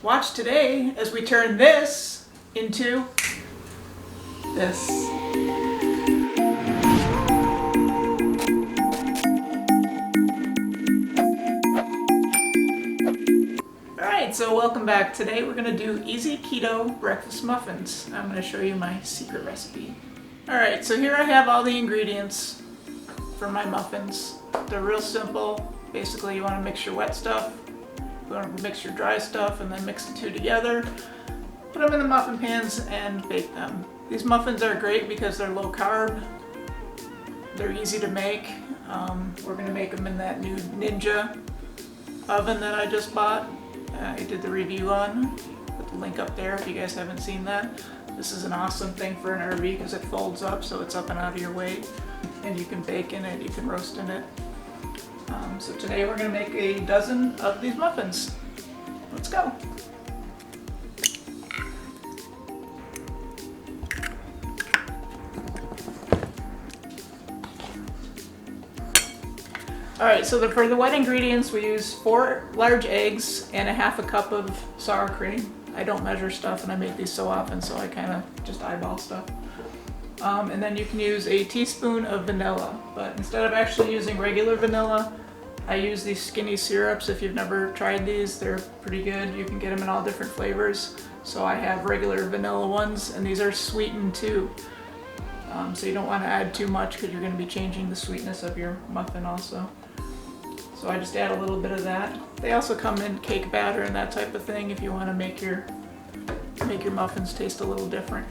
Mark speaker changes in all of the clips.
Speaker 1: Watch today as we turn this into this. Alright, so welcome back. Today we're going to do easy keto breakfast muffins. I'm going to show you my secret recipe. Alright, so here I have all the ingredients for my muffins. They're real simple. Basically you want to mix your wet stuff, you want to mix your dry stuff, and then mix the two together. Put them in the muffin pans and bake them. These muffins are great because they're low carb. They're easy to make. We're going to make them in that new Ninja oven that I just bought. I did the review on. Put the link up there if you guys haven't seen that. This is an awesome thing for an RV because it folds up so it's up and out of your way. And you can bake in it, you can roast in it. So today we're going to make a dozen of these muffins. Let's go. Alright, so for the wet ingredients we use 4 large eggs and a half a cup of sour cream. I don't measure stuff and I make these so often so I kind of just eyeball stuff. And then you can use a teaspoon of vanilla, but instead of actually using regular vanilla, I use these skinny syrups. If you've never tried these, they're pretty good. You can get them in all different flavors. So I have regular vanilla ones, and these are sweetened too. So you don't want to add too much because you're going to be changing the sweetness of your muffin also. So I just add a little bit of that. They also come in cake batter and that type of thing if you want to make your muffins taste a little different.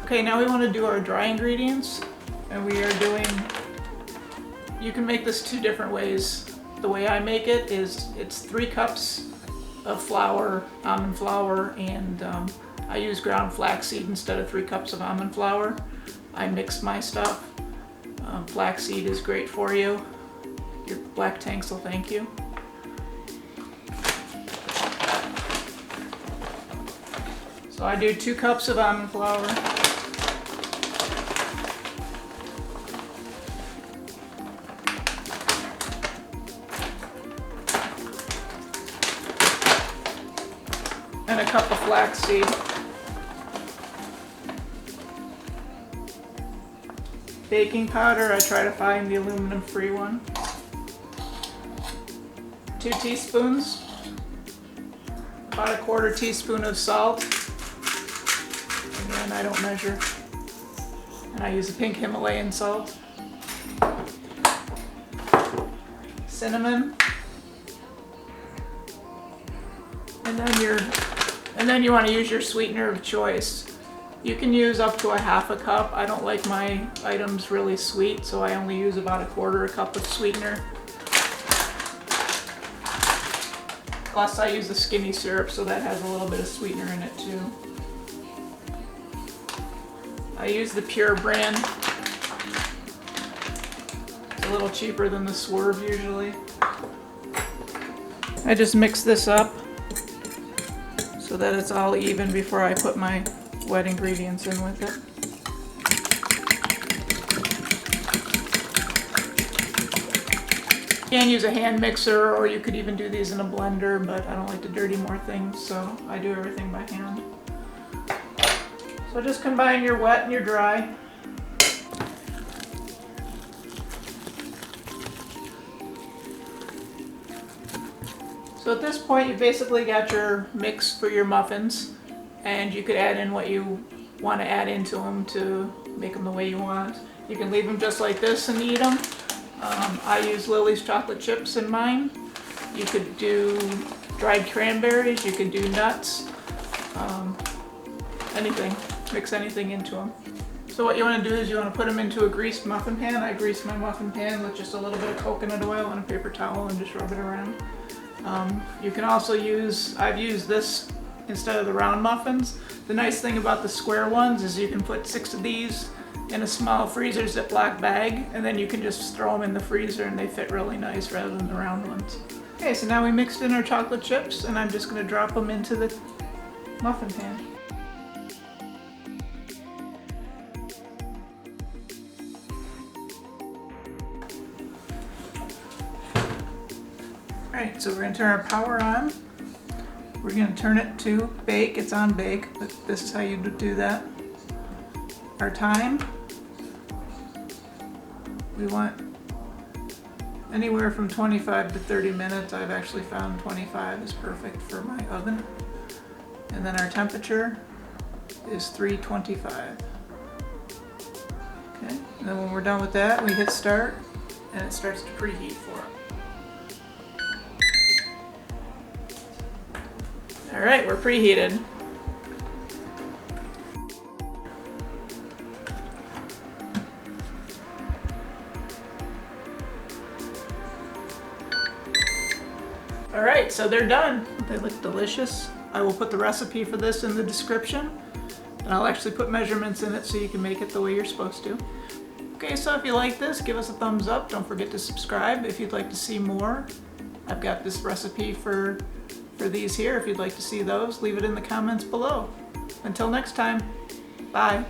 Speaker 1: Okay, now we want to do our dry ingredients, and we are doing, you can make this 2 different ways. The way I make it is it's 3 cups of flour, almond flour, and I use ground flax seed instead of 3 cups of almond flour. I mix my stuff. Flaxseed is great for you. Your black tanks will thank you. So I do 2 cups of almond flour. And a cup of flaxseed. Baking powder, I try to find the aluminum free one. 2 teaspoons. About a 1/4 teaspoon of salt. Again, I don't measure. And I use a pink Himalayan salt. Cinnamon. And then you want to use your sweetener of choice. You can use up to a half a cup. I don't like my items really sweet, so I only use about a 1/4 cup of sweetener. Plus I use the skinny syrup, so that has a little bit of sweetener in it too. I use the Pyure brand. It's a little cheaper than the Swerve usually. I just mix this up so that it's all even before I put my wet ingredients in with it. You can use a hand mixer, or you could even do these in a blender, but I don't like to dirty more things, so I do everything by hand. So just combine your wet and your dry. So at this point you basically got your mix for your muffins, and you could add in what you want to add into them to make them the way you want. You can leave them just like this and eat them. I use Lilly's chocolate chips in mine. You could do dried cranberries, you could do nuts, anything. Mix anything into them. So what you want to do is you want to put them into a greased muffin pan. I grease my muffin pan with just a little bit of coconut oil and a paper towel and just rub it around. You can also I've used this instead of the round muffins. The nice thing about the square ones is you can put 6 of these in a small freezer Ziploc bag, and then you can just throw them in the freezer and they fit really nice rather than the round ones. Okay, so now we mixed in our chocolate chips, and I'm just going to drop them into the muffin pan. Alright, so we're going to turn our power on. We're We're gonna turn it to bake. It's on bake, but this is how you do that. Our time, we want anywhere from 25 to 30 minutes. I've actually found 25 is perfect for my oven. And then our temperature is 325. Okay, and then when we're done with that, we hit start and it starts to preheat for it. All right, we're preheated. All right, so they're done. They look delicious. I will put the recipe for this in the description, and I'll actually put measurements in it so you can make it the way you're supposed to. Okay, so if you like this, give us a thumbs up. Don't forget to subscribe if you'd like to see more. I've got this recipe for these here. If you'd like to see those, leave it in the comments below. Until next time, bye.